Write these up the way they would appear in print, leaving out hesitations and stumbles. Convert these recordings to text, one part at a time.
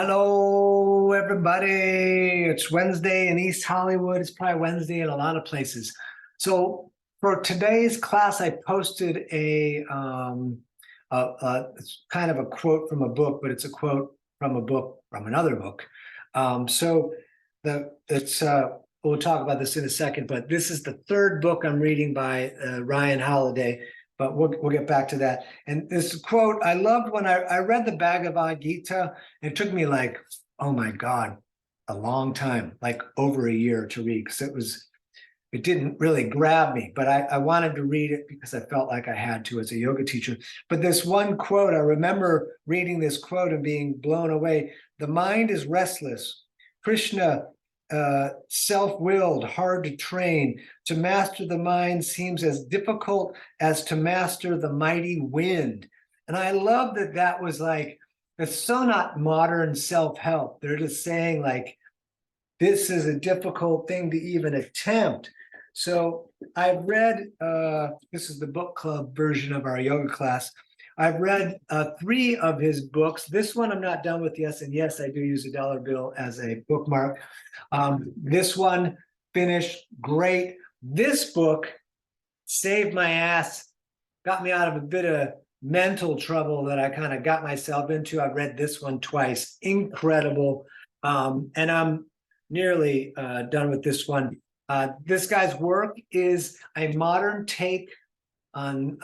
Hello, everybody. It's Wednesday in East Hollywood. It's probably Wednesday in a lot of places. So for today's class, I posted it's kind of a quote from a book, but it's a quote from a book from another book. We'll talk about this in a second, but this is the third book I'm reading by Ryan Holiday. But we'll get back to that. And this quote, I loved when I read the Bhagavad Gita. It took me like, oh my God, a long time, like over a year to read, because it didn't really grab me, but I wanted to read it because I felt like I had to as a yoga teacher. But this one quote, I remember reading this quote and being blown away. The mind is restless. Krishna, self-willed, hard to train. To master the mind seems as difficult as to master the mighty wind. And I love that that was like, it's so not modern self-help. They're just saying like, this is a difficult thing to even attempt. So I've read, this is the book club version of our yoga class. I've read 3 of his books. This one I'm not done with yet, and yes, I do use a dollar bill as a bookmark. This one finished great. This book saved my ass, got me out of a bit of mental trouble that I kind of got myself into. I've read this one twice. Incredible. And I'm nearly done with this one. This guy's work is a modern take on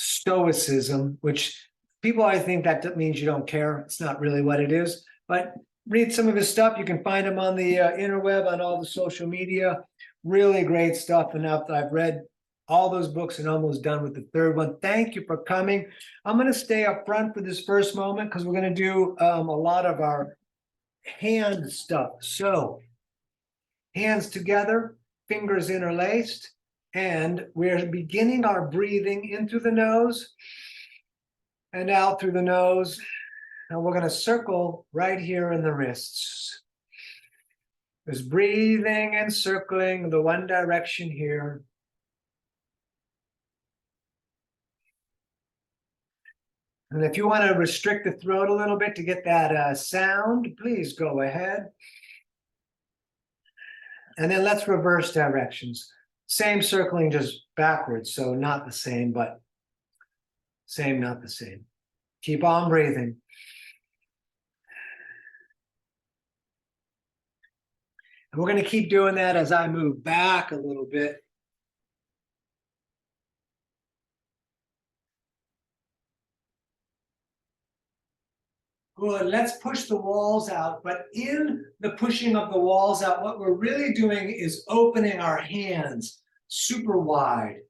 Stoicism, which people always think that means you don't care. It's not really what it is, but read some of his stuff. You can find him on the interweb, on all the social media. Really great stuff. Enough that I've read all those books and almost done with the third one. Thank you for coming. I'm going to stay up front for this first moment because we're going to do a lot of our hand stuff. So hands together, fingers interlaced, and we're beginning our breathing in through the nose and out through the nose. And we're going to circle right here in the wrists. Just breathing and circling the one direction here. And if you want to restrict the throat a little bit to get that sound, please go ahead. And then let's reverse directions. Same circling, just backwards. So not the same, but same, not the same. Keep on breathing. And we're going to keep doing that as I move back a little bit. Good. Let's push the walls out. But in the pushing of the walls out, what we're really doing is opening our hands super wide.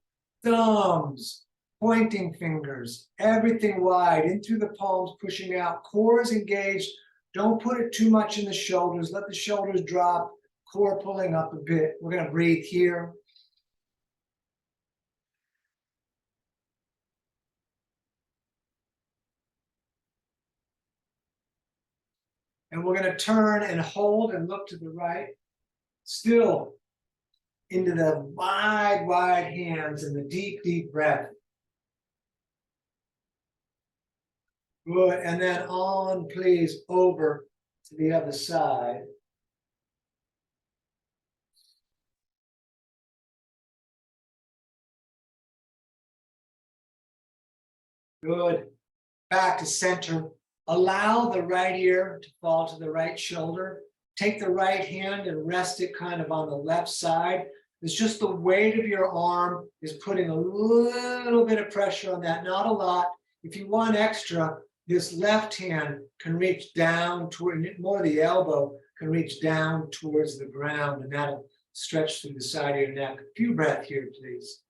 Thumbs, pointing fingers, everything wide, in through the palms, pushing out. Core is engaged. Don't put it too much in the shoulders. Let the shoulders drop. Core pulling up a bit. We're going to breathe here. And we're going to turn and hold and look to the right. Still into the wide, wide hands and the deep, deep breath. Good. And then on, please, over to the other side. Good. Back to center. Allow the right ear to fall to the right shoulder. Take the right hand and rest it kind of on the left side. It's just the weight of your arm is putting a little bit of pressure on that, not a lot. If you want extra, this left hand can reach down toward, more the elbow can reach down towards the ground, and that'll stretch through the side of your neck. A few breaths here, please.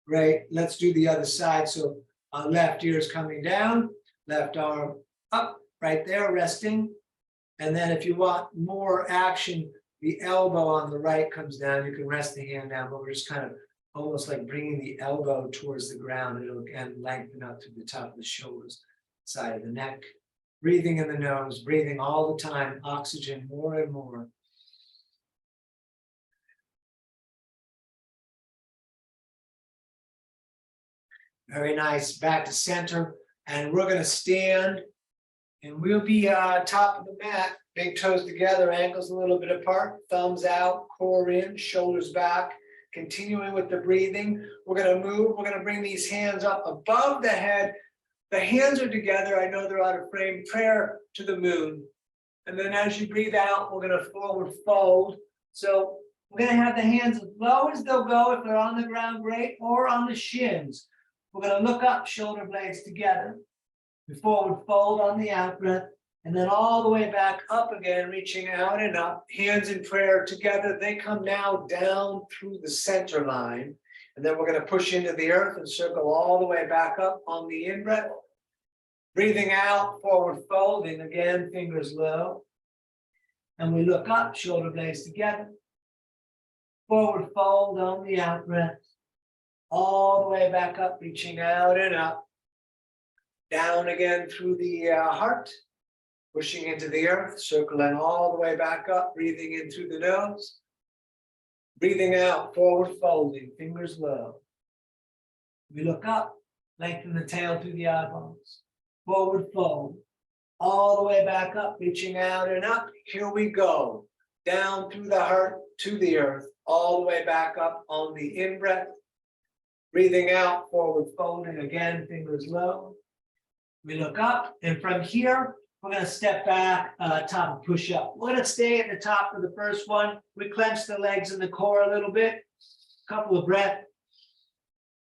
Great. Let's do the other side. So left ear is coming down, left arm up, right there, resting. And then if you want more action, the elbow on the right comes down. You can rest the hand down, but we're just kind of almost like bringing the elbow towards the ground. It'll again lengthen up to the top of the shoulders, side of the neck. Breathing in the nose, breathing all the time, oxygen more and more. Very nice. Back to center. And we're going to stand. And we'll be top of the mat. Big toes together, ankles a little bit apart. Thumbs out, core in, shoulders back. Continuing with the breathing. We're going to move. We're going to bring these hands up above the head. The hands are together. I know they're out of frame. Prayer to the moon. And then as you breathe out, we're going to forward fold. So we're going to have the hands as low as they'll go if they're on the ground, great, or on the shins. We're going to look up, shoulder blades together. We forward fold on the out breath, and then all the way back up again, reaching out and up. Hands in prayer together. They come now down through the center line. And then we're going to push into the earth and circle all the way back up on the in-breath. Breathing out, forward folding again, fingers low. And we look up, shoulder blades together. Forward fold on the out breath. All the way back up, reaching out and up. Down again through the heart. Pushing into the earth, circling all the way back up, breathing in through the nose. Breathing out, forward folding, fingers low. We look up, lengthen the tail through the eyeballs. Forward fold, all the way back up, reaching out and up. Here we go. Down through the heart to the earth, all the way back up on the in-breath. Breathing out, forward folding again, fingers low. We look up, and from here, we're going to step back, top push-up. We're going to stay at the top of the first one. We clench the legs and the core a little bit. Couple of breaths.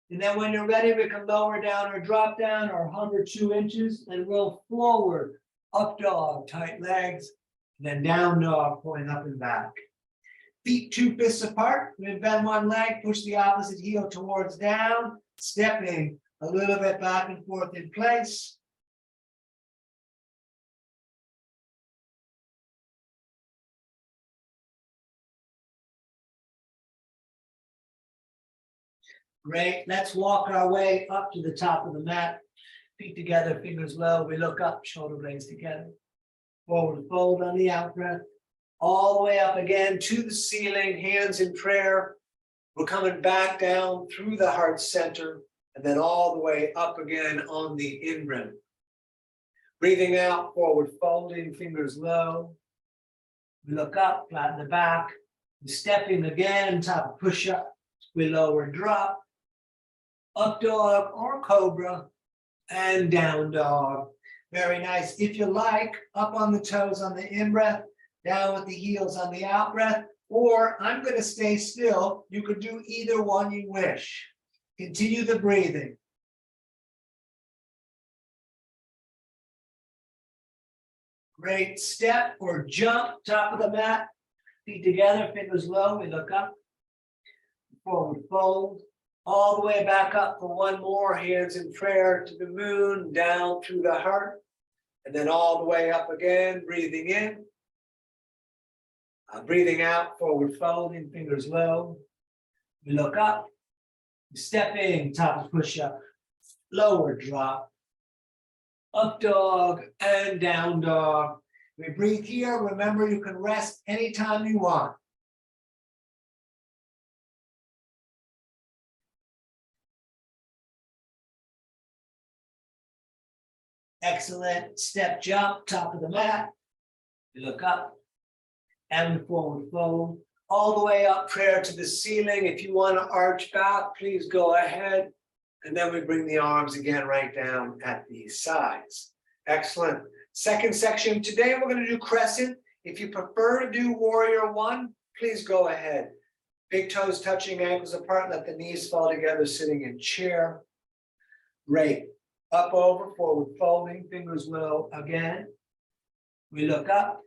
And then when you're ready, we can lower down or drop down or hover 2 inches and roll forward. Up dog, tight legs. And then down dog, pulling up and back. Feet 2 fists apart. We bend one leg, push the opposite heel towards down. Stepping a little bit back and forth in place. Great. Let's walk our way up to the top of the mat. Feet together, fingers low. We look up, shoulder blades together. Forward fold on the out breath. All the way up again to the ceiling, hands in prayer. We're coming back down through the heart center and then all the way up again on the in-breath. Breathing out, forward folding, fingers low. We look up, flatten the back. We're stepping again, top push-up. We lower, drop. Up dog or cobra, and down dog. Very nice. If you like, up on the toes on the in-breath, down with the heels on the out-breath, or I'm going to stay still. You could do either one you wish. Continue the breathing. Great. Step or jump, top of the mat. Feet together, fingers low. We look up. Forward fold. All the way back up for one more, hands in prayer to the moon, down through the heart, and then all the way up again, breathing in. Breathing out, forward folding, fingers low. We look up, step in, top push-up, lower drop, up dog, and down dog. We breathe here. Remember, you can rest anytime you want. Excellent. Step jump, top of the mat. We look up and we forward fold. All the way up, prayer to the ceiling. If you want to arch back, please go ahead. And then we bring the arms again right down at the sides. Excellent. Second section. Today we're going to do crescent. If you prefer to do warrior one, please go ahead. Big toes touching, ankles apart. Let the knees fall together, sitting in chair. Great. Up over, forward folding, fingers low again. We look up,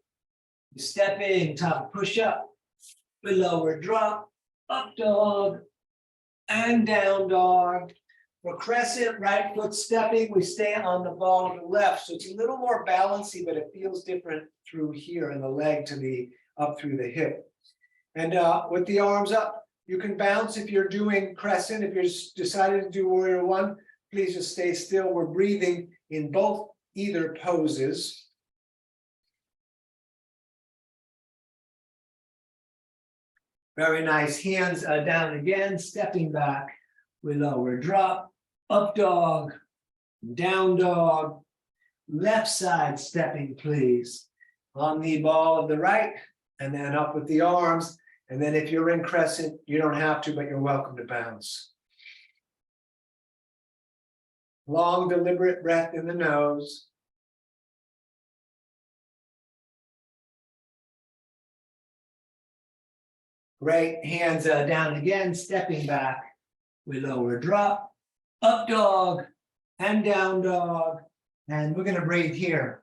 we step in, top push up, we lower drop, up dog, and down dog. For crescent, right foot stepping, we stay on the ball of the left. So it's a little more balancy, but it feels different through here and the leg to the up through the hip. And with the arms up, you can bounce if you're doing crescent. If you're decided to do warrior one, please just stay still. We're breathing in both either poses. Very nice. Hands down again, stepping back. We lower, drop. up dog, down dog, left side stepping, please. On the ball of the right, and then up with the arms. And then if you're in crescent, you don't have to, but you're welcome to bounce. Long, deliberate breath in the nose. Great, hands down again, stepping back. We lower, drop, up dog, and down dog. And we're gonna breathe here.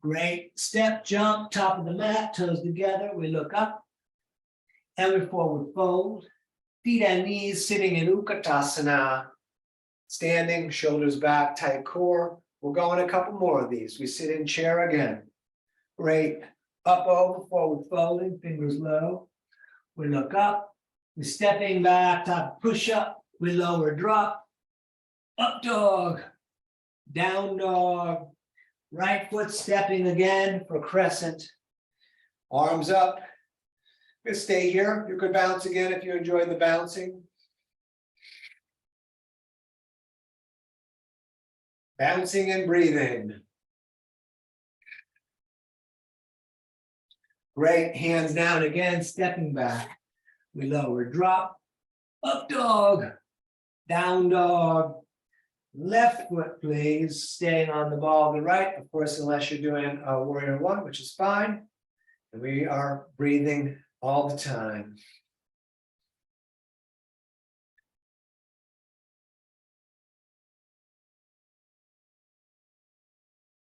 Great, step, jump, top of the mat, toes together, we look up. And we forward fold. Feet and knees sitting in Utkatasana. Standing, shoulders back, tight core. We're going a couple more of these. We sit in chair again. Great. Up, over, forward folding, fingers low. We look up. We're stepping back, top push up. We lower, drop. Up dog. Down dog. Right foot stepping again for crescent. Arms up. We'll stay here. You could bounce again if you enjoyed the bouncing. Bouncing and breathing. Great, hands down again, stepping back. We lower, drop, up dog, down dog. Left foot, please, staying on the ball of the right, of course, unless you're doing a warrior one, which is fine. And we are breathing all the time.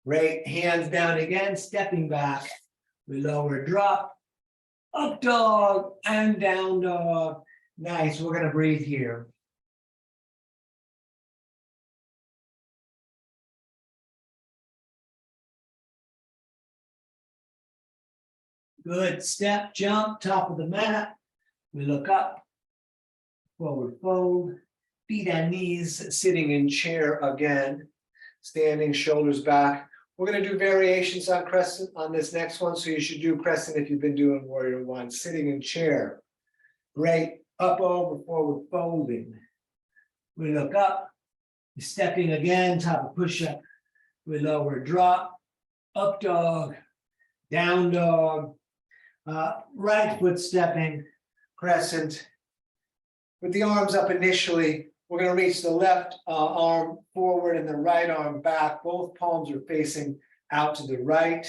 Great, hands down again, stepping back. We lower, drop, up dog, and down dog. Nice, we're gonna breathe here. Good, step, jump, top of the mat. We look up, forward fold, feet and knees sitting in chair again. Standing, shoulders back. We're going to do variations on crescent on this next one, so you should do crescent if you've been doing warrior one. Sitting in chair. Great, up, over, forward folding. We look up, stepping again, top of push-up. We lower, drop, up dog, down dog. Right foot stepping, crescent. With the arms up initially, we're going to reach the left arm forward and the right arm back. Both palms are facing out to the right.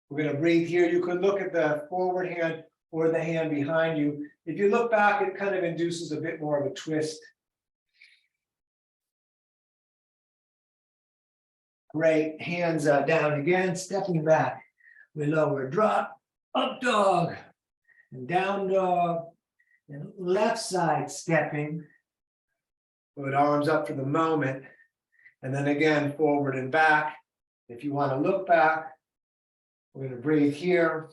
We're going to breathe here. You can look at the forward hand or the hand behind you. If you look back, it kind of induces a bit more of a twist. Great, hands down again, stepping back. We lower, drop, up dog, and down dog, and left side stepping. Put arms up for the moment, and then again, forward and back. If you want to look back, we're going to breathe here.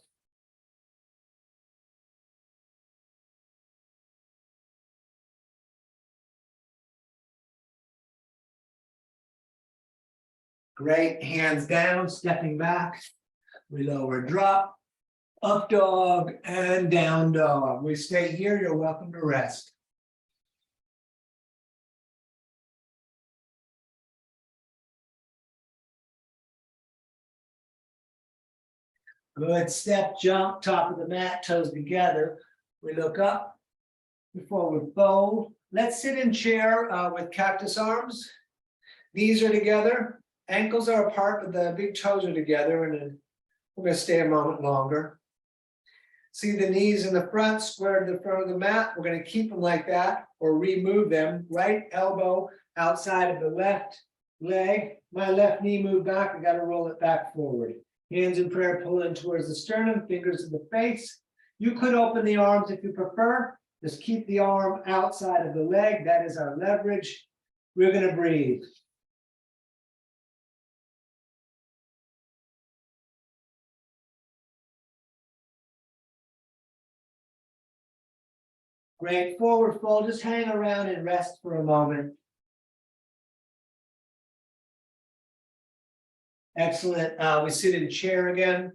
Great, hands down, stepping back. We lower, drop, up dog, and down dog. We stay here, you're welcome to rest. Good, step, jump, top of the mat, toes together. We look up, we forward fold. Let's sit in chair with cactus arms. Knees are together, ankles are apart, but the big toes are together, and then we're going to stay a moment longer. See the knees in the front, square to the front of the mat. We're going to keep them like that or remove them. Right elbow outside of the left leg. My left knee moved back. I got to roll it back forward. Hands in prayer, pull in towards the sternum, fingers in the face. You could open the arms if you prefer. Just keep the arm outside of the leg. That is our leverage. We're going to breathe. Great, forward fold, just hang around and rest for a moment. Excellent, we sit in chair again.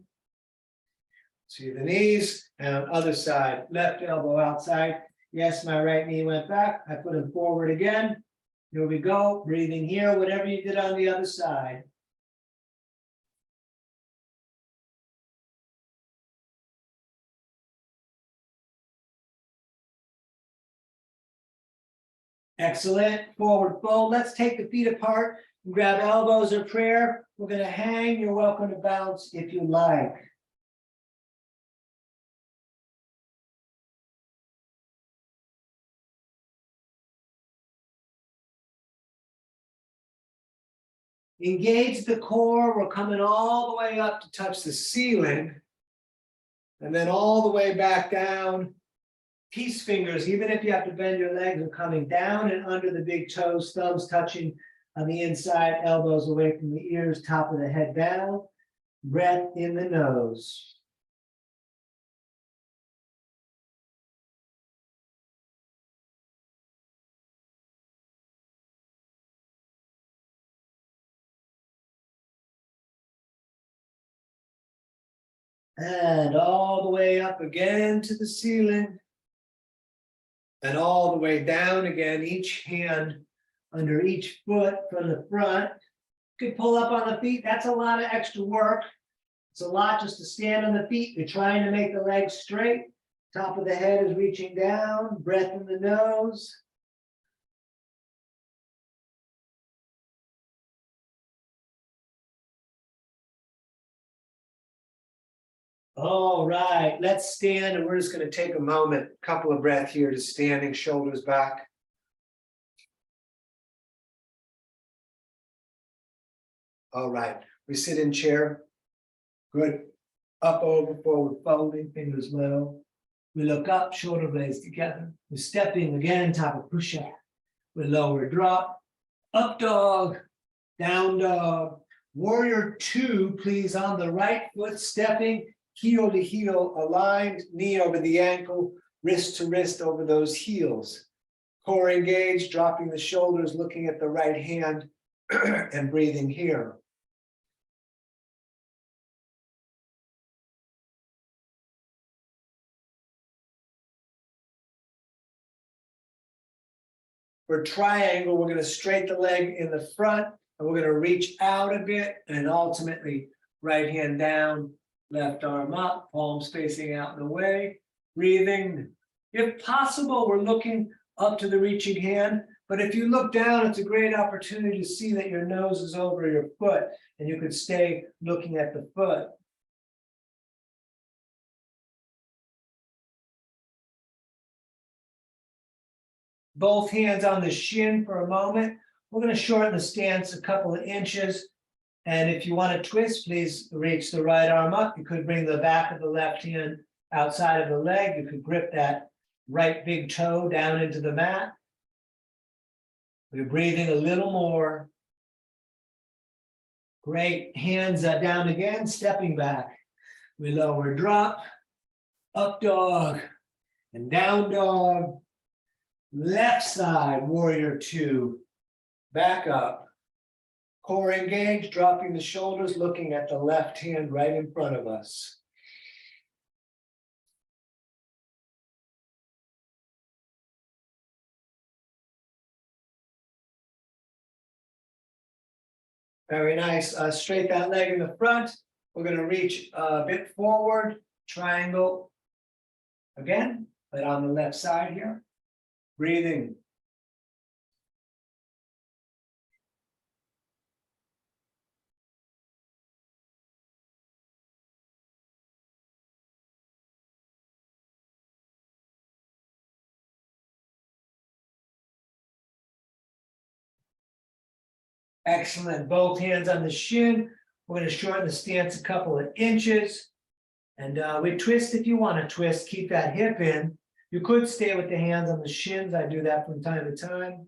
See the knees, and other side, left elbow outside. Yes, my right knee went back. I put it forward again. Here we go, breathing here, whatever you did on the other side. Excellent, forward fold. Let's take the feet apart and grab elbows or prayer. We're gonna hang, you're welcome to bounce if you like. Engage the core, we're coming all the way up to touch the ceiling. And then all the way back down. Peace fingers, even if you have to bend your legs, are coming down and under the big toes, thumbs touching on the inside, elbows away from the ears, top of the head down. Breath in the nose. And all the way up again to the ceiling. And all the way down again, each hand under each foot from the front. You could pull up on the feet, that's a lot of extra work. It's a lot just to stand on the feet. You're trying to make the legs straight. Top of the head is reaching down, breath in the nose. All right, let's stand and we're just going to take a moment, a couple of breaths here to standing, shoulders back. All right, we sit in chair. Good. Up, over, forward, folding, fingers low. We look up, shoulder blades together. We're stepping again, top of push-up. We lower drop, up dog, down dog. Warrior two, please, on the right foot, stepping, heel to heel, aligned, knee over the ankle, wrist to wrist over those heels. Core engaged, dropping the shoulders, looking at the right hand, and breathing here. For triangle, we're going to straight the leg in the front, and we're going to reach out a bit, and ultimately right hand down, left arm up, palms facing out in the way, breathing. If possible, we're looking up to the reaching hand, but if you look down, it's a great opportunity to see that your nose is over your foot, and you could stay looking at the foot. Both hands on the shin for a moment. We're going to shorten the stance a couple of inches. And if you want to twist, please reach the right arm up. You could bring the back of the left hand outside of the leg. You could grip that right big toe down into the mat. We're breathing a little more. Great. Hands down again, stepping back. We lower drop, up dog, and down dog. Left side, warrior two, back up. Core engaged, dropping the shoulders, looking at the left hand right in front of us. Very nice. Straight that leg in the front. We're going to reach a bit forward, triangle again, but on the left side here. Breathing. Excellent. Both hands on the shin. We're going to shorten the stance a couple of inches. And we twist if you want to twist. Keep that hip in. You could stay with the hands on the shins. I do that from time to time.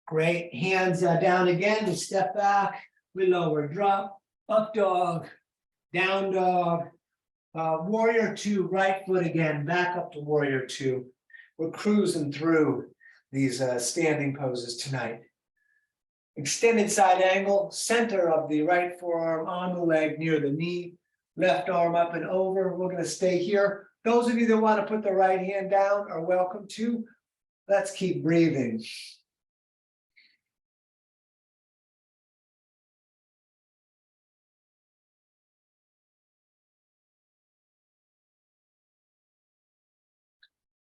Great. Hands down again. We step back. We lower drop. Up dog. Down dog. Warrior two, right foot again. Back up to warrior two. We're cruising through these standing poses tonight. Extended side angle, center of the right forearm on the leg near the knee, left arm up and over. We're going to stay here. Those of you that want to put the right hand down are welcome to. Let's keep breathing.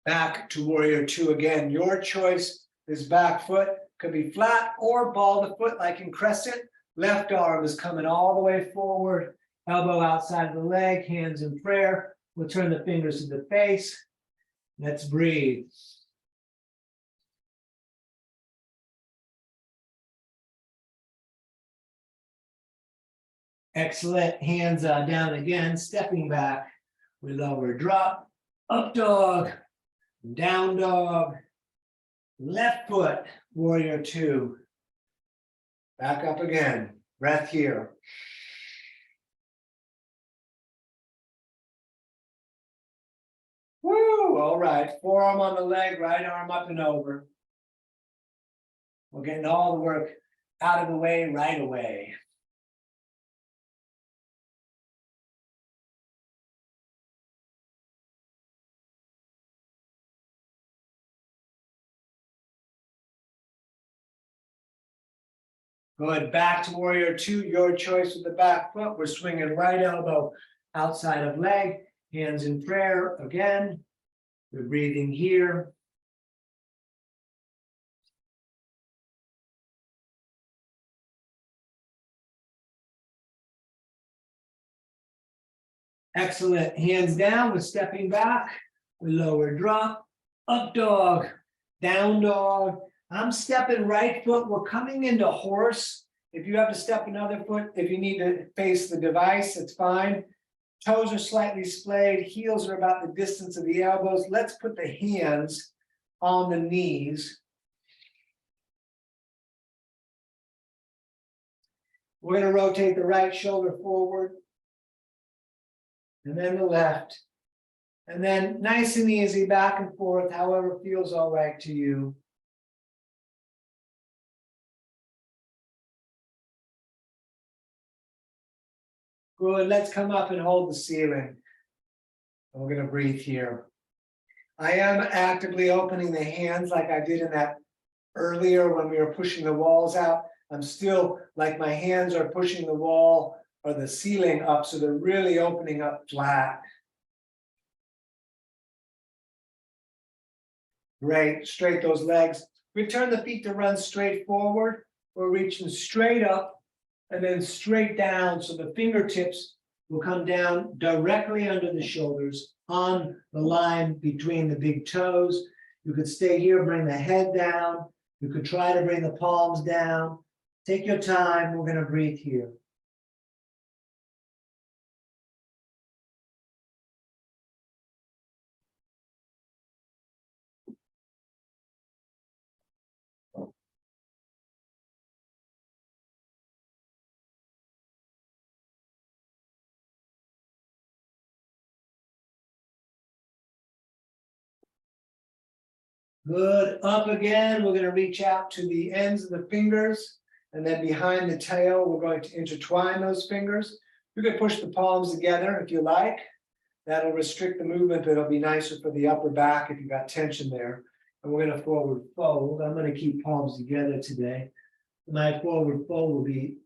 Back to warrior two again. Your choice is back foot. Could be flat or ball the foot like in crescent. Left arm is coming all the way forward. Elbow outside of the leg, hands in prayer. We'll turn the fingers to the face. Let's breathe. Excellent. Hands down again, stepping back. We lower, drop, up dog, down dog, left foot, warrior two. Back up again, breath here. Woo, all right, forearm on the leg, right arm up and over. We're getting all the work out of the way right away. Good, back to warrior two, your choice with the back foot. We're swinging right elbow outside of leg, hands in prayer again. We're breathing here. Excellent, hands down, we're stepping back. We lower, drop, up dog, down dog. I'm stepping right foot. We're coming into horse. If you have to step another foot, if you need to face the device, it's fine. Toes are slightly splayed. Heels are about the distance of the elbows. Let's put the hands on the knees. We're going to rotate the right shoulder forward. And then the left. And then nice and easy, back and forth, however feels all right to you. Good, let's come up and hold the ceiling. We're going to breathe here. I am actively opening the hands like I did in that earlier when we were pushing the walls out. I'm still like my hands are pushing the wall or the ceiling up, so they're really opening up flat. Great, straight those legs. We turn the feet to run straight forward. We're reaching straight up and then straight down, so the fingertips will come down directly under the shoulders on the line between the big toes. You could stay here, bring the head down. You could try to bring the palms down. Take your time, we're going to breathe here. Good, up again, we're going to reach out to the ends of the fingers, and then behind the tail, we're going to intertwine those fingers. You can push the palms together if you like. That'll restrict the movement, but it'll be nicer for the upper back if you got tension there. And we're going to forward fold. I'm going to keep palms together today. My forward fold will be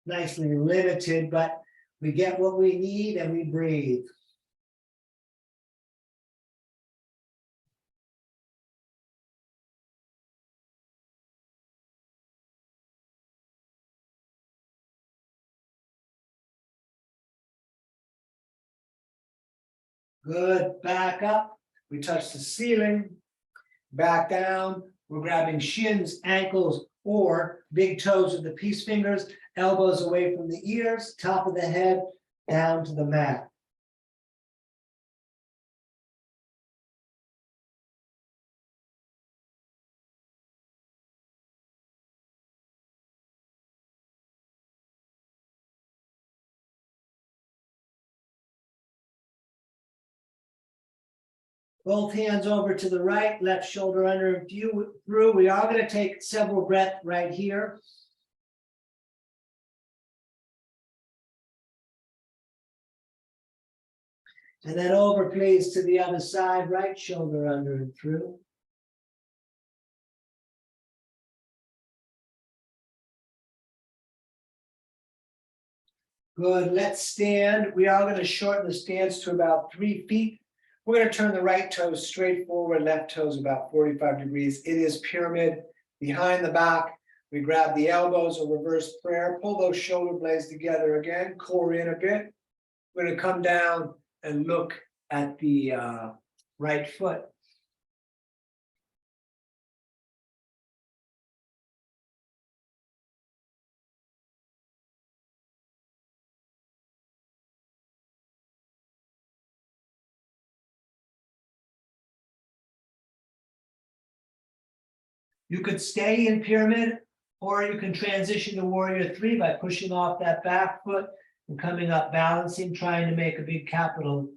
nicely limited, but we get what we need and we breathe. Good, back up. We touch the ceiling. Back down. We're grabbing shins, ankles, or big toes with the peace fingers, elbows away from the ears, top of the head, down to the mat. Both hands over to the right, left shoulder under and through. We are going to take several breaths right here. And then over, please, to the other side, right shoulder under and through. Good, let's stand. We are going to shorten the stance to about 3 feet. We're going to turn the right toes straight forward, left toes about 45 degrees. It is pyramid behind the back. We grab the elbows or reverse prayer, pull those shoulder blades together again, core in a bit. We're going to come down and look at the right foot. You could stay in pyramid, or you can transition to warrior 3 by pushing off that back foot and coming up balancing, trying to make a big capital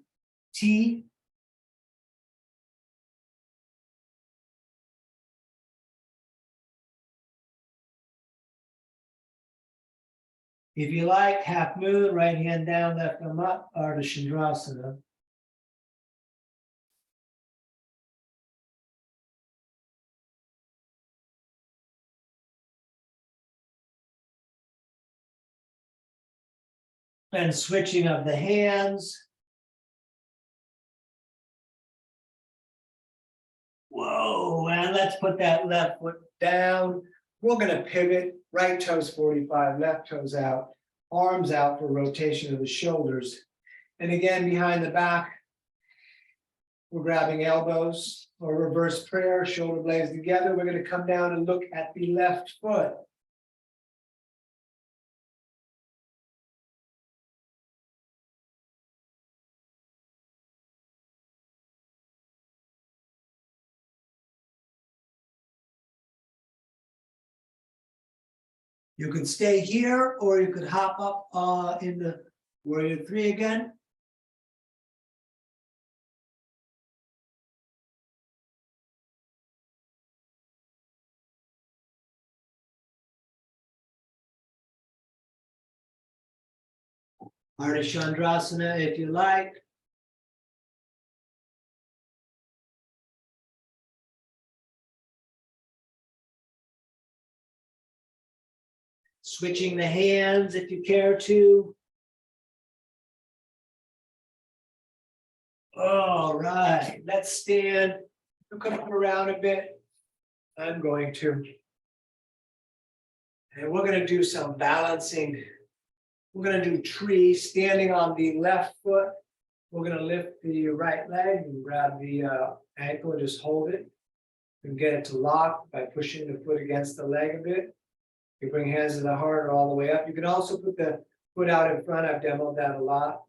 T. If you like, half moon, right hand down, left arm up, Ardha Chandrasana. And switching of the hands. Whoa, and let's put that left foot down. We're going to pivot, right toes 45, left toes out, arms out for rotation of the shoulders. And again, behind the back, we're grabbing elbows or reverse prayer, shoulder blades together. We're going to come down and look at the left foot. You could stay here, or you could hop up in the warrior 3 again. Ardha Chandrasana, if you like. Switching the hands if you care to. All right, let's stand. Come up around a bit. I'm going to. And we're going to do some balancing. We're going to do tree, standing on the left foot. We're going to lift the right leg and grab the ankle and just hold it. And get it to lock by pushing the foot against the leg a bit. You bring hands to the heart or all the way up. You can also put the foot out in front. I've demoed that a lot.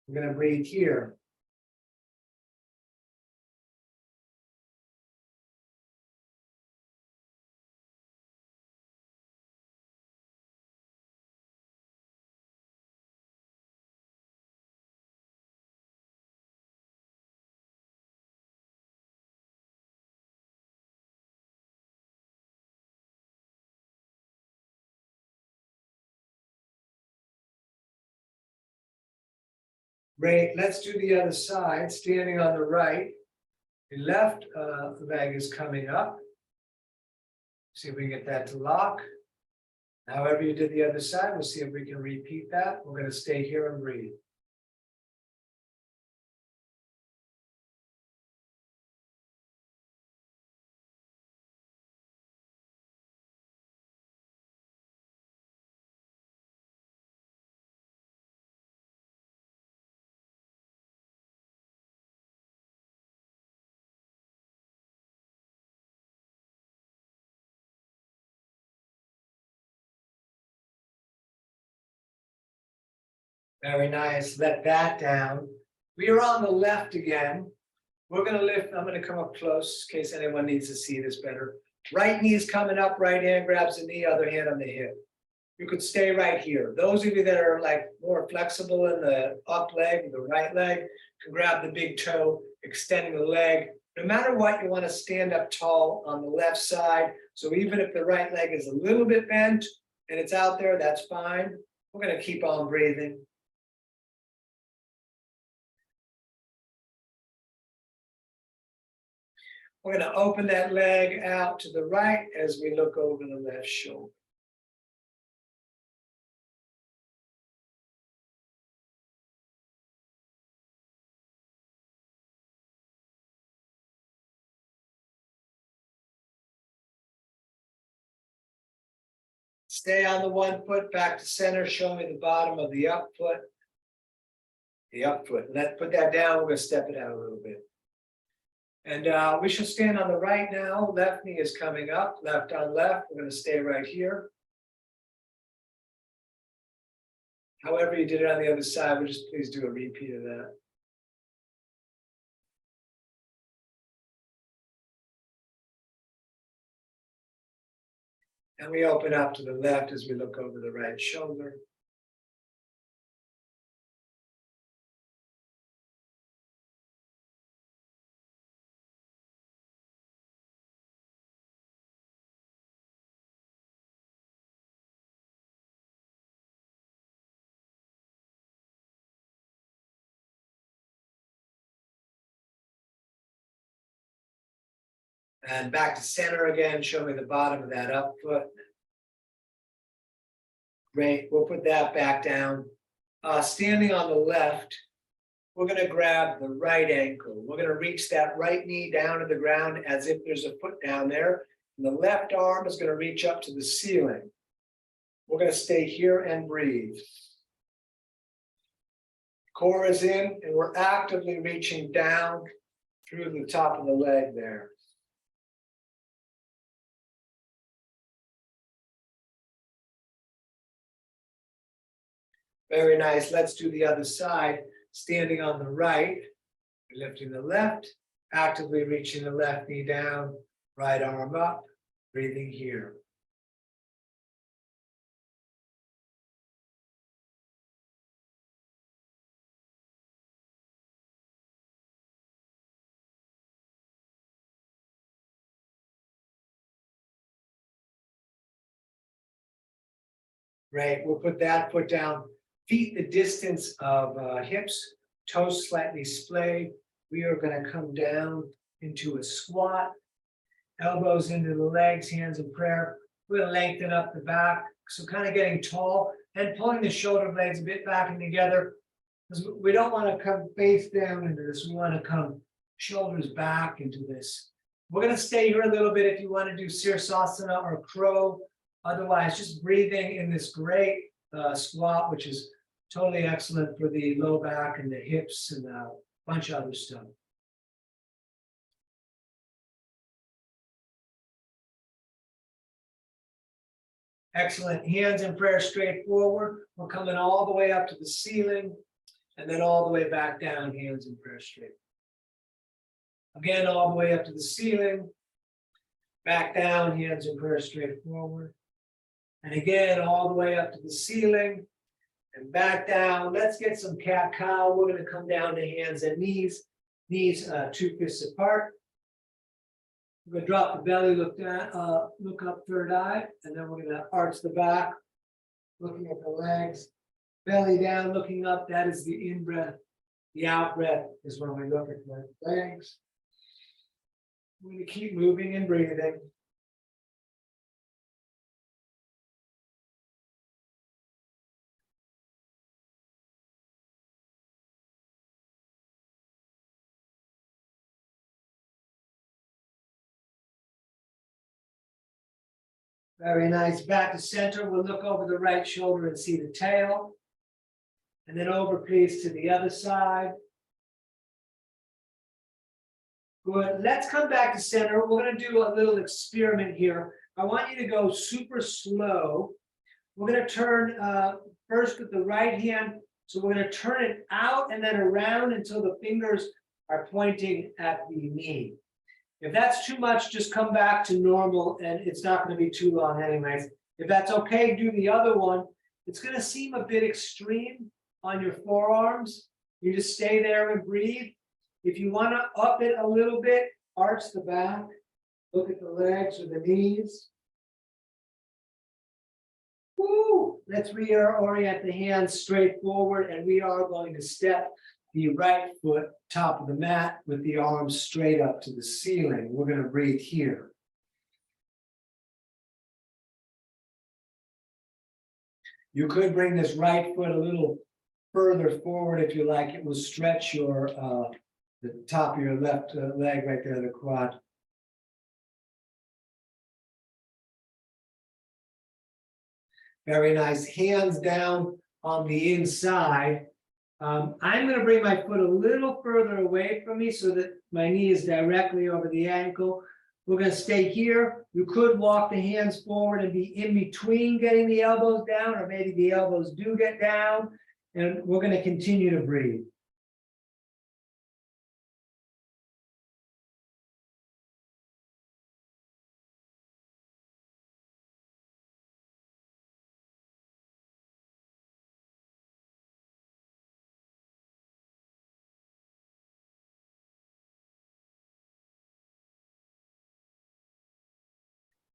We're going to breathe here. Great, let's do the other side, standing on the right. The left leg is coming up. See if we can get that to lock. However you did the other side, we'll see if we can repeat that. We're going to stay here and breathe. Very nice, let that down. We are on the left again. We're going to lift, I'm going to come up close in case anyone needs to see this better. Right knee is coming up, right hand grabs the knee, other hand on the hip. You could stay right here. Those of you that are like more flexible in the up leg, the right leg, can grab the big toe, extending the leg. No matter what, you want to stand up tall on the left side. So even if the right leg is a little bit bent and it's out there, that's fine. We're going to keep on breathing. We're going to open that leg out to the right as we look over the left shoulder. Stay on the 1 foot, back to center, show me the bottom of the up foot. The up foot, put that down, we're gonna step it out a little bit. And we should stand on the right now, left knee is coming up, left on left, we're gonna stay right here. However you did it on the other side, we'll just please do a repeat of that. And we open up to the left as we look over the right shoulder. And back to center again, show me the bottom of that up foot. Great, we'll put that back down. Standing on the left, we're gonna grab the right ankle. We're gonna reach that right knee down to the ground as if there's a foot down there. And the left arm is gonna reach up to the ceiling. We're gonna stay here and breathe. Core is in, and we're actively reaching down through the top of the leg there. Very nice. Let's do the other side. Standing on the right, lifting the left, actively reaching the left knee down, right arm up, breathing here. Great. We'll put that foot down. Feet the distance of hips, toes slightly splayed. We are going to come down into a squat, elbows into the legs, hands in prayer. We're going to lengthen up the back, so kind of getting tall and pulling the shoulder blades a bit back and together, because we don't want to come face down into this. We want to come shoulders back into this. We're going to stay here a little bit if you want to do Sirsasana or crow. Otherwise, just breathing in this great squat, which is totally excellent for the low back and the hips and a bunch of other stuff. Excellent. Hands in prayer straight forward. We're coming all the way up to the ceiling and then all the way back down, hands in prayer straight. Again, all the way up to the ceiling, back down, hands in prayer straight forward. And again, all the way up to the ceiling and back down. Let's get some cat-cow. We're going to come down to hands and knees, 2 fists apart. We're going to drop the belly, look down, look up, third eye, and then we're going to arch the back, looking at the legs, belly down, looking up. That is the in-breath. The out-breath is when we look at the legs. We're going to keep moving and breathing. Very nice. Back to center. We'll look over the right shoulder and see the tail. And then over, please, to the other side. Good. Let's come back to center. We're going to do a little experiment here. I want you to go super slow. We're going to turn first with the right hand. So we're going to turn it out and then around until the fingers are pointing at the knee. If that's too much, just come back to normal and it's not going to be too long anyways. If that's okay, do the other one. It's going to seem a bit extreme on your forearms. You just stay there and breathe. If you want to up it a little bit, arch the back, look at the legs or the knees. Woo! Let's reorient the hands straight forward and we are going to step the right foot top of the mat with the arms straight up to the ceiling. We're going to breathe here. You could bring this right foot a little further forward if you like. It will stretch your the top of your left leg right there, the quad. Very nice. Hands down on the inside. I'm going to bring my foot a little further away from me so that my knee is directly over the ankle. We're going to stay here. You could walk the hands forward and be in between getting the elbows down, or maybe the elbows do get down. And we're going to continue to breathe.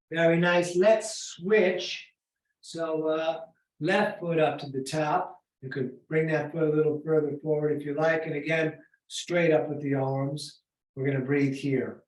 Very nice. Let's switch. So left foot up to the top. You could bring that foot a little further forward if you like. And again, straight up with the arms. We're going to breathe here.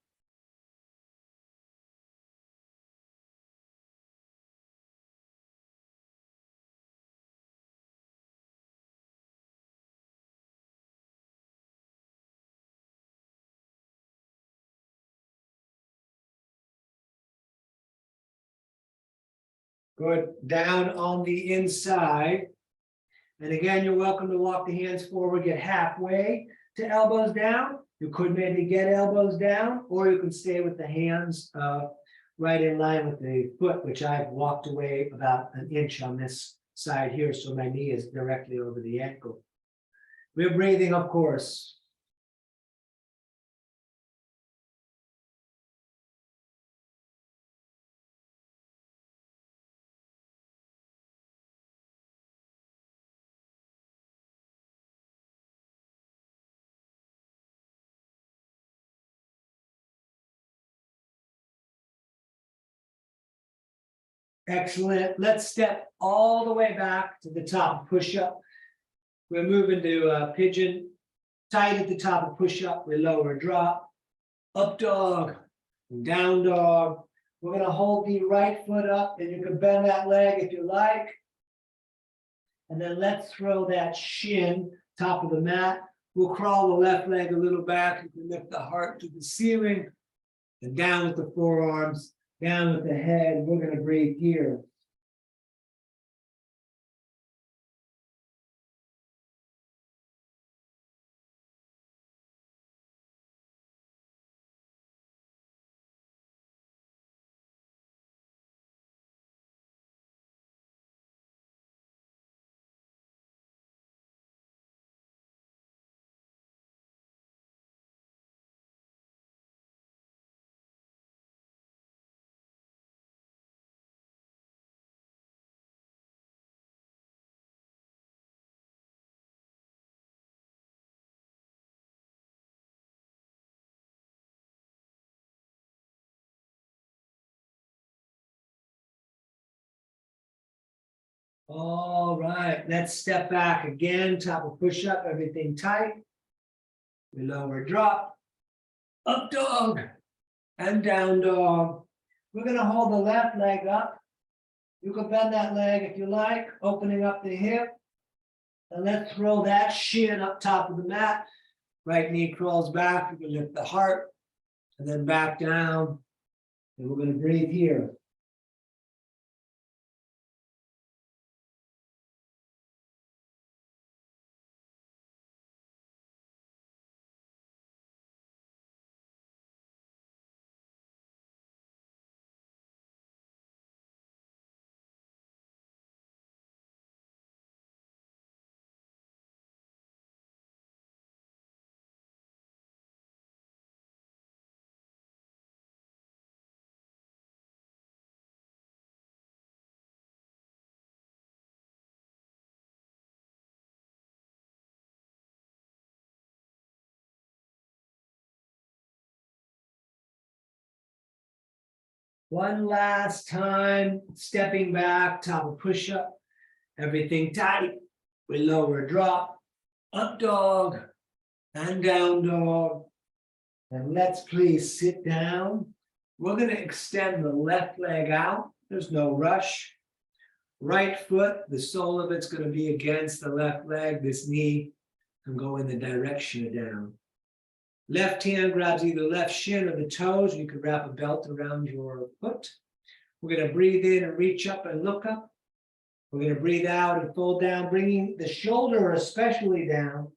Good. Down on the inside. And again, you're welcome to walk the hands forward, get halfway to elbows down. You could maybe get elbows down, or you can stay with the hands right in line with the foot, which I've walked away about an inch on this side here, so my knee is directly over the ankle. We're breathing, of course. Excellent. Let's step all the way back to the top push-up. We're moving to pigeon. Tight at the top of push-up. We lower drop. Up dog. Down dog. We're going to hold the right foot up, and you can bend that leg if you like. And then let's throw that shin top of the mat. We'll crawl the left leg a little back. You can lift the heart to the ceiling. And down with the forearms. Down with the head. We're going to breathe here. All right, let's step back again, top of push-up, everything tight. We lower drop, up dog, and down dog. We're gonna hold the left leg up. You can bend that leg if you like, opening up the hip. And let's throw that shin up top of the mat. Right knee crawls back, you can lift the heart, and then back down. And we're gonna breathe here. One last time, stepping back, top of push-up, everything tight. We lower drop, up dog, And down dog. And let's please sit down. We're going to extend the left leg out. There's no rush. Right foot, the sole of it's going to be against the left leg. This knee can go in the direction of down. Left hand grabs either left shin or the toes. You could wrap a belt around your foot. We're going to breathe in and reach up and look up. We're going to breathe out and fold down, bringing the shoulder especially down,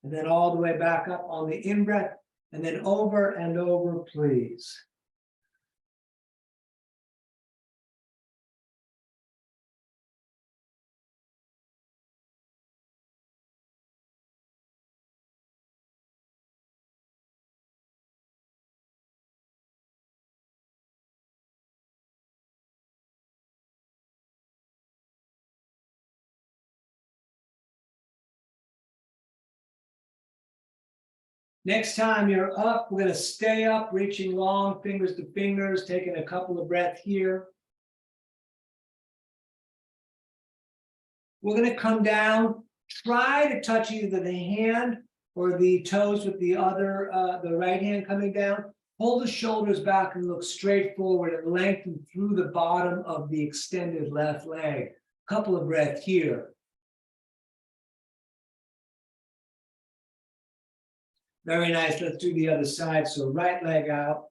and then all the way back up on the in-breath, and then over and over, please. Next time you're up, we're going to stay up, reaching long fingers to fingers, taking a couple of breaths here. We're going to come down, try to touch either the hand or the toes with the right hand coming down. Hold the shoulders back and look straight forward and lengthen through the bottom of the extended left leg. Couple of breaths here. Very nice. Let's do the other side. So right leg out.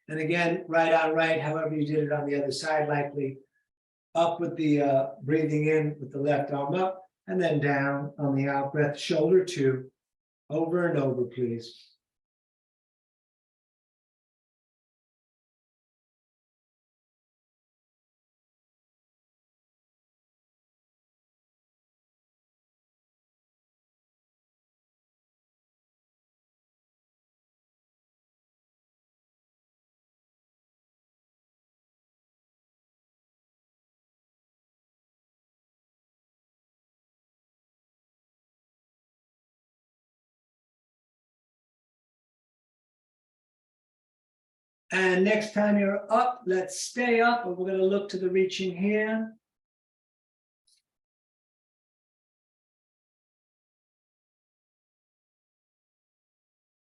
And again, right on right, however you did it on the other side, likely up with the breathing in with the left arm up, and then down on the out breath, shoulder two, over and over, please. And next time you're up, let's stay up, and we're going to look to the reaching hand.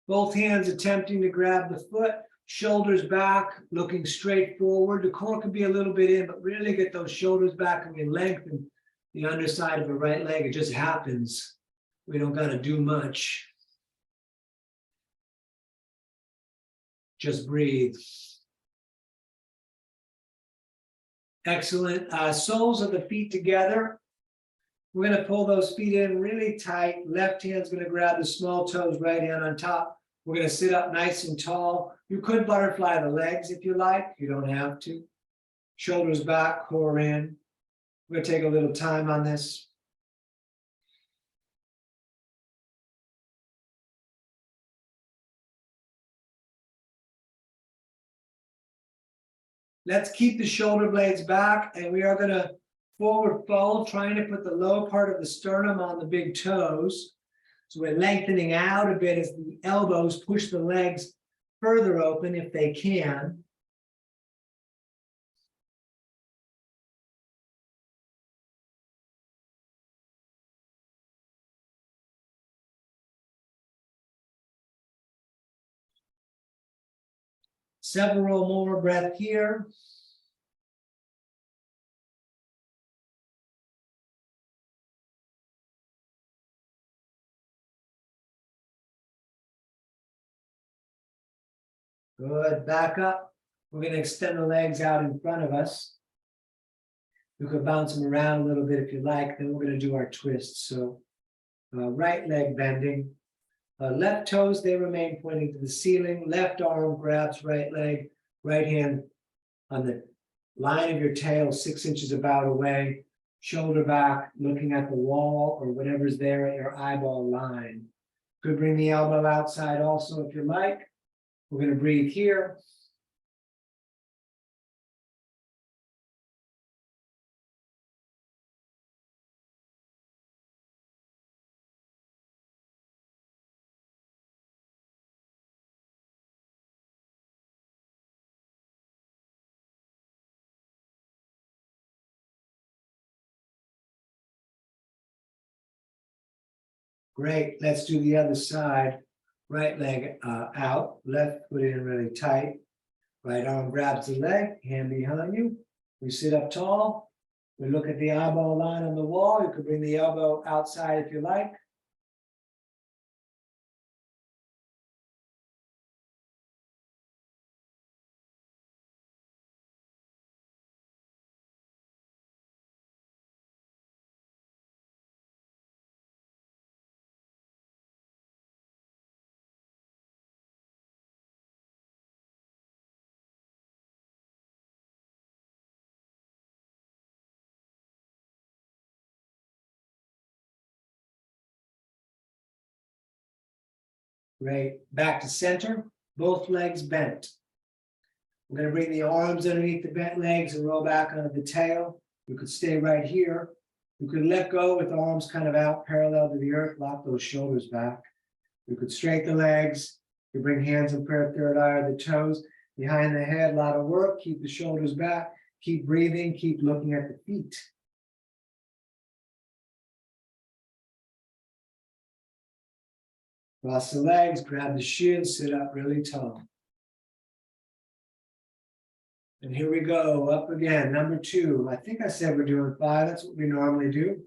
Both hands attempting to grab the foot, shoulders back, looking straight forward. The core can be a little bit in, but really get those shoulders back and we lengthen the underside of the right leg. It just happens. We don't got to do much. Just breathe. Excellent. Soles of the feet together. We're going to pull those feet in really tight. Left hand's going to grab the small toes, right hand on top. We're going to sit up nice and tall. You could butterfly the legs if you like. You don't have to. Shoulders back, core in. We're going to take a little time on this. Let's keep the shoulder blades back, and we are going to forward fold, trying to put the low part of the sternum on the big toes. So we're lengthening out a bit as the elbows push the legs further open if they can. Several more breaths here. Good, back up. We're going to extend the legs out in front of us. You could bounce them around a little bit if you like. Then we're going to do our twists. So right leg bending. Left toes, they remain pointing to the ceiling. Left arm grabs right leg. Right hand on the line of your tail, 6 inches about away. Shoulder back, looking at the wall or whatever's there at your eyeball line. Could bring the elbow outside also if you like. We're going to breathe here. Great. Let's do the other side. Right leg out, left foot in really tight. Right arm grabs the leg, hand behind you. We sit up tall. We look at the elbow line on the wall. You could bring the elbow outside if you like. Great. Back to center, both legs bent. We're going to bring the arms underneath the bent legs and roll back onto the tail. You could stay right here. You could let go with the arms kind of out parallel to the earth, lock those shoulders back. You could straighten the legs. You bring hands in prayer, third eye of the toes, behind the head, a lot of work. Keep the shoulders back. Keep breathing. Keep looking at the feet. Cross the legs, grab the shins, sit up really tall. And here we go, up again, number 2. I think I said we're doing 5. That's what we normally do.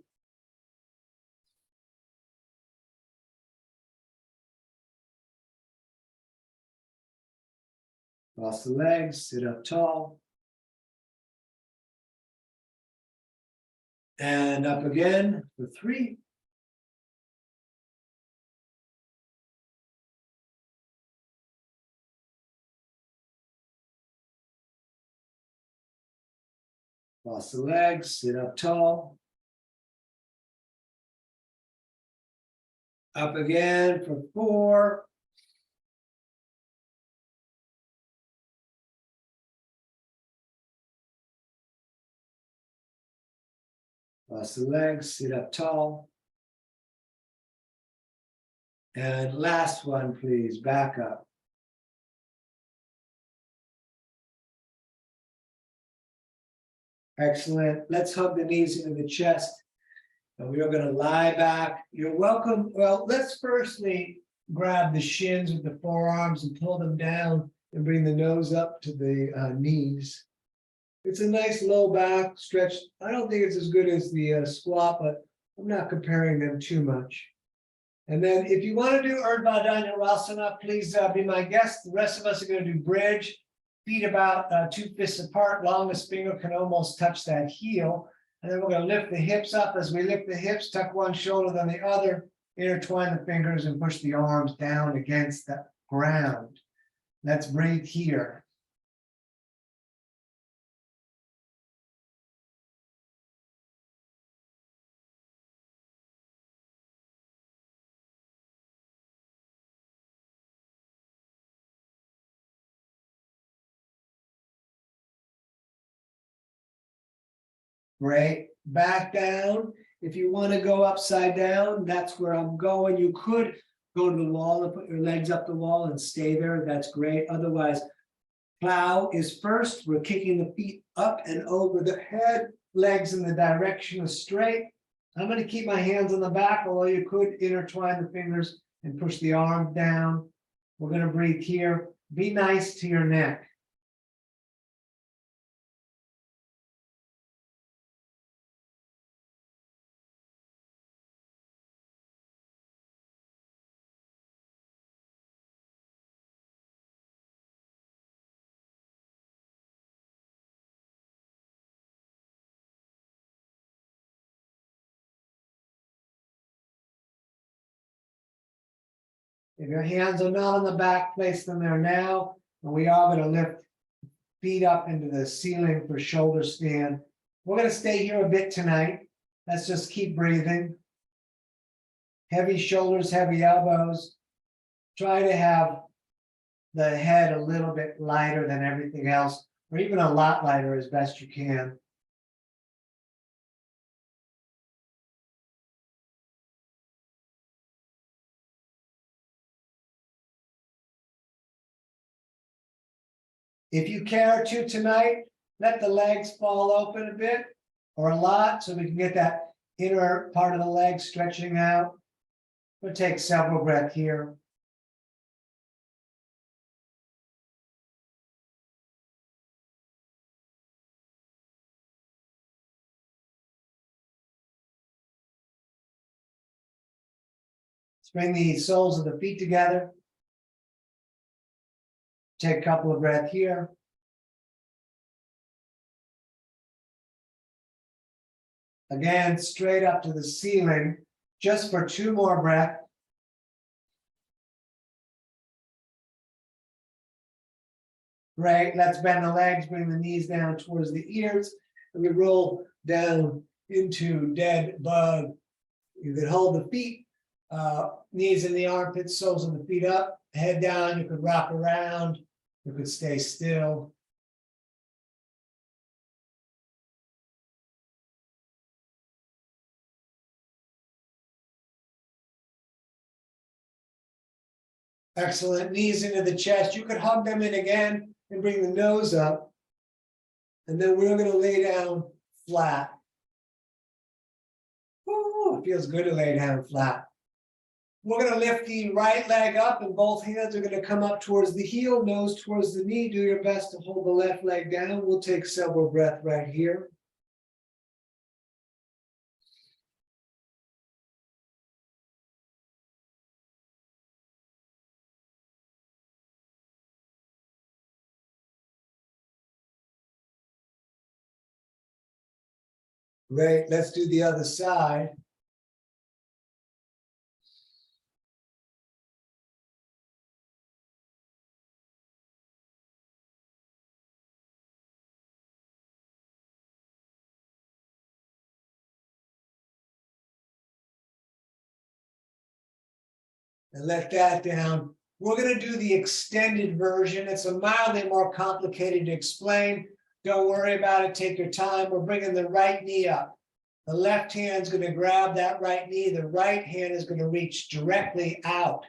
Cross the legs, sit up tall. And up again for 3. Cross the legs, sit up tall. Up again for 4. Cross the legs, sit up tall. And last one, please, back up. Excellent. Let's hug the knees into the chest. And we are going to lie back. You're welcome. Well, let's firstly grab the shins with the forearms and pull them down and bring the nose up to the knees. It's a nice low back stretch. I don't think it's as good as the squat, but I'm not comparing them too much. And then if you want to do Urdhva Dhanurasana, please be my guest. The rest of us are going to do bridge. Feet about 2 fists apart, longest finger can almost touch that heel. And then we're going to lift the hips up. As we lift the hips, tuck one shoulder then the other, intertwine the fingers and push the arms down against the ground. Let's breathe here. Great. Back down. If you want to go upside down, that's where I'm going. You could go to the wall and put your legs up the wall and stay there. That's great. Otherwise, plow is first. We're kicking the feet up and over the head, legs in the direction of straight. I'm going to keep my hands on the back, although you could intertwine the fingers and push the arm down. We're going to breathe here. Be nice to your neck. If your hands are not on the back, place them there now. And we are going to lift feet up into the ceiling for shoulder stand. We're going to stay here a bit tonight. Let's just keep breathing. Heavy shoulders, heavy elbows. Try to have the head a little bit lighter than everything else, or even a lot lighter as best you can. If you care to tonight, let the legs fall open a bit or a lot so we can get that inner part of the leg stretching out. We'll take several breaths here. Let's bring the soles of the feet together. Take a couple of breaths here. Again, straight up to the ceiling, just for 2 more breaths. Great, let's bend the legs, bring the knees down towards the ears, and we roll down into dead bug. You could hold the feet, knees in the armpits, soles of the feet up, head down, you could rock around, you could stay still. Excellent, knees into the chest, you could hug them in again and bring the nose up. And then we're gonna lay down flat. Ooh, it feels good to lay down flat. We're gonna lift the right leg up and both hands are gonna come up towards the heel, nose towards the knee. Do your best to hold the left leg down. We'll take several breaths right here. Great, let's do the other side. And let that down. We're going to do the extended version. It's a mildly more complicated to explain. Don't worry about it. Take your time. We're bringing the right knee up. The left hand's going to grab that right knee. The right hand is going to reach directly out.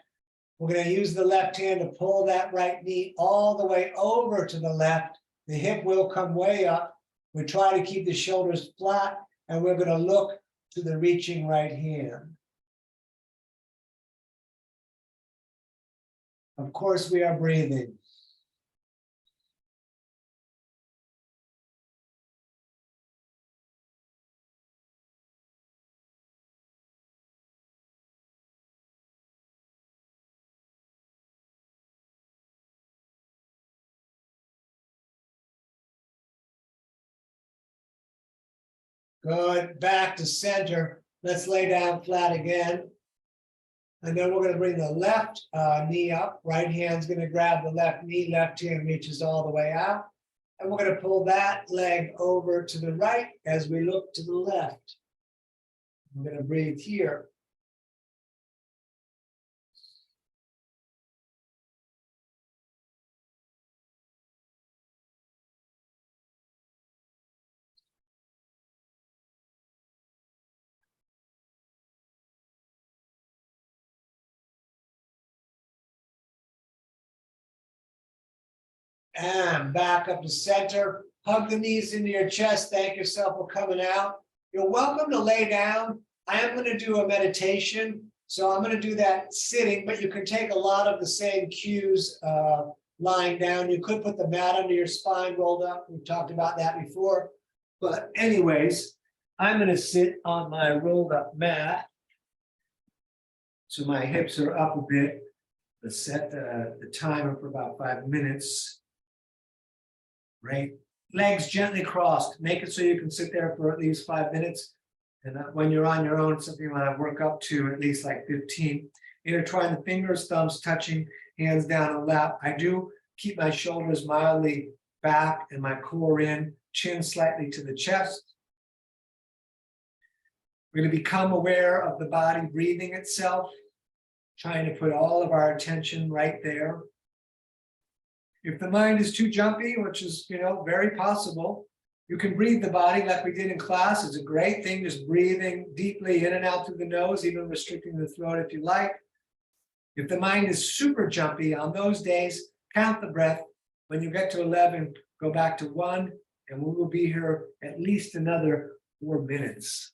We're going to use the left hand to pull that right knee all the way over to the left. The hip will come way up. We try to keep the shoulders flat, and we're going to look to the reaching right hand. Of course, we are breathing. Good, back to center. Let's lay down flat again. And then we're going to bring the left knee up. Right hand's going to grab the left knee. Left hand reaches all the way out. And we're going to pull that leg over to the right as we look to the left. I'm going to breathe here. And back up to center. Hug the knees into your chest. Thank yourself for coming out. You're welcome to lay down. I am going to do a meditation. So I'm going to do that sitting, but you can take a lot of the same cues lying down. You could put the mat under your spine rolled up. We've talked about that before. But anyways, I'm going to sit on my rolled up mat. So my hips are up a bit. Let's set the timer for about 5 minutes. Right, legs gently crossed. Make it so you can sit there for at least 5 minutes. And when you're on your own, something you want to work up to at least like 15. Intertwine the fingers, thumbs touching, hands down and lap. I do keep my shoulders mildly back and my core in, chin slightly to the chest. We're going to become aware of the body breathing itself, trying to put all of our attention right there. If the mind is too jumpy, which is, very possible, you can breathe the body like we did in class. It's a great thing, just breathing deeply in and out through the nose, even restricting the throat if you like. If the mind is super jumpy, on those days, count the breath. When you get to 11, go back to 1, and we will be here at least another 4 minutes.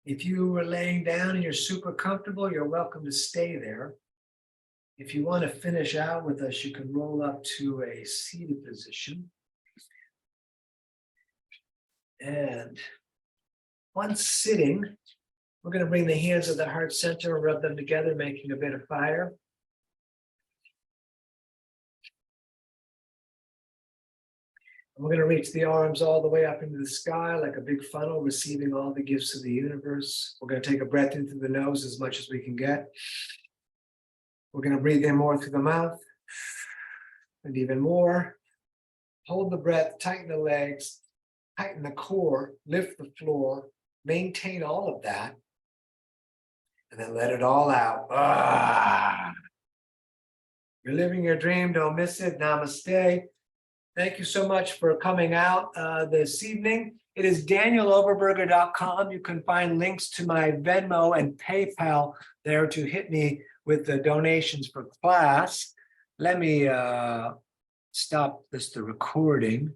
If you are laying down and you're super comfortable, you're welcome to stay there. If you want to finish out with us, you can roll up to a seated position. And once sitting, we're going to bring the hands of the heart center and rub them together, making a bit of fire. And we're going to reach the arms all the way up into the sky like a big funnel, receiving all the gifts of the universe. We're going to take a breath in through the nose as much as we can get. We're going to breathe in more through the mouth and even more. Hold the breath, tighten the legs, tighten the core, lift the floor, maintain all of that, and then let it all out. You're living your dream, don't miss it. Namaste. Thank you so much for coming out this evening. It is danieloverberger.com. You can find links to my Venmo and PayPal there to hit me with the donations for class. Let me stop the recording.